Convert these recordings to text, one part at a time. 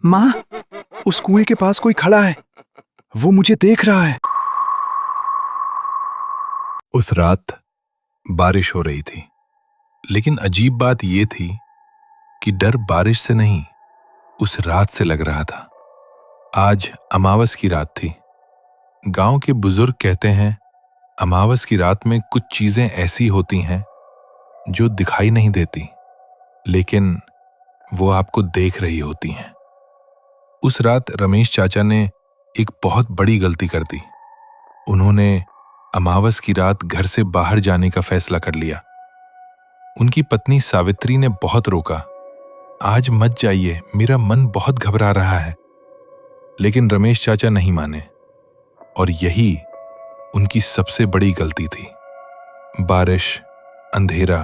माँ, उस कुएं के पास कोई खड़ा है। वो मुझे देख रहा है। उस रात बारिश हो रही थी, लेकिन अजीब बात यह थी कि डर बारिश से नहीं, उस रात से लग रहा था। आज अमावस की रात थी। गांव के बुजुर्ग कहते हैं, अमावस की रात में कुछ चीजें ऐसी होती हैं जो दिखाई नहीं देती, लेकिन वो आपको देख रही होती हैं। उस रात रमेश चाचा ने एक बहुत बड़ी गलती कर दी। उन्होंने अमावस की रात घर से बाहर जाने का फैसला कर लिया। उनकी पत्नी सावित्री ने बहुत रोका, आज मत जाइए, मेरा मन बहुत घबरा रहा है। लेकिन रमेश चाचा नहीं माने, और यही उनकी सबसे बड़ी गलती थी। बारिश, अंधेरा,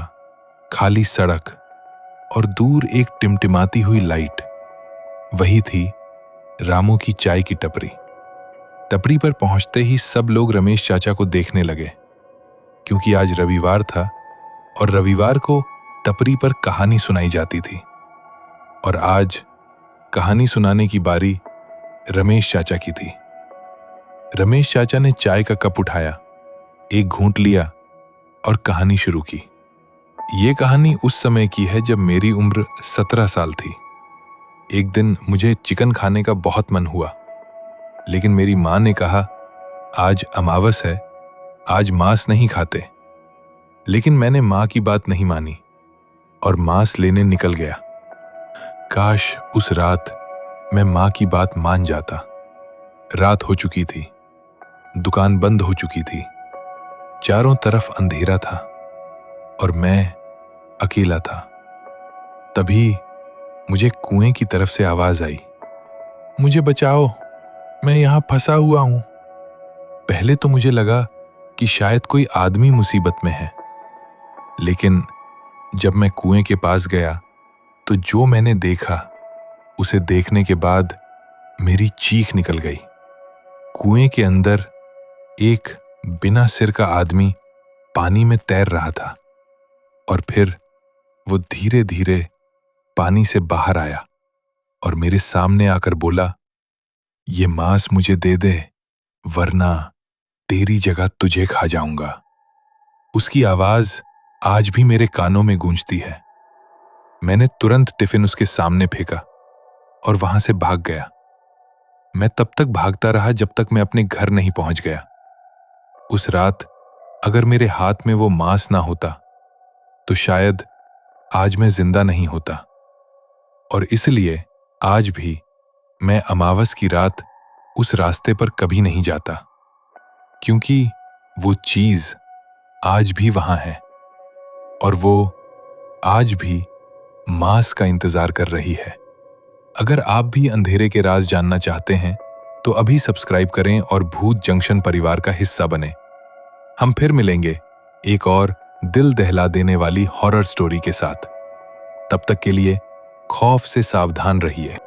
खाली सड़क और दूर एक टिमटिमाती हुई लाइट, वही थी रामू की चाय की टपरी। टपरी पर पहुंचते ही सब लोग रमेश चाचा को देखने लगे, क्योंकि आज रविवार था और रविवार को टपरी पर कहानी सुनाई जाती थी। और आज कहानी सुनाने की बारी रमेश चाचा की थी। रमेश चाचा ने चाय का कप उठाया, एक घूंट लिया और कहानी शुरू की। ये कहानी उस समय की है जब मेरी उम्र 17 साल थी। एक दिन मुझे चिकन खाने का बहुत मन हुआ, लेकिन मेरी मां ने कहा, आज अमावस है, आज मांस नहीं खाते। लेकिन मैंने मां की बात नहीं मानी और मांस लेने निकल गया। काश उस रात मैं मां की बात मान जाता। रात हो चुकी थी, दुकान बंद हो चुकी थी, चारों तरफ अंधेरा था और मैं अकेला था। तभी मुझे कुएं की तरफ से आवाज आई, मुझे बचाओ, मैं यहां फंसा हुआ हूं। पहले तो मुझे लगा कि शायद कोई आदमी मुसीबत में है, लेकिन जब मैं कुएं के पास गया तो जो मैंने देखा, उसे देखने के बाद मेरी चीख निकल गई। कुएं के अंदर एक बिना सिर का आदमी पानी में तैर रहा था और फिर वो धीरे धीरे पानी से बाहर आया और मेरे सामने आकर बोला, ये मांस मुझे दे दे, वरना तेरी जगह तुझे खा जाऊंगा। उसकी आवाज आज भी मेरे कानों में गूंजती है। मैंने तुरंत टिफिन उसके सामने फेंका और वहां से भाग गया। मैं तब तक भागता रहा जब तक मैं अपने घर नहीं पहुंच गया। उस रात अगर मेरे हाथ में वो मांस ना होता तो शायद आज मैं जिंदा नहीं होता। और इसलिए आज भी मैं अमावस की रात उस रास्ते पर कभी नहीं जाता, क्योंकि वो चीज आज भी वहां है और वो आज भी मांस का इंतजार कर रही है। अगर आप भी अंधेरे के राज जानना चाहते हैं तो अभी सब्सक्राइब करें और भूत जंक्शन परिवार का हिस्सा बने। हम फिर मिलेंगे एक और दिल दहला देने वाली हॉरर स्टोरी के साथ। तब तक के लिए खौफ से सावधान रहिए।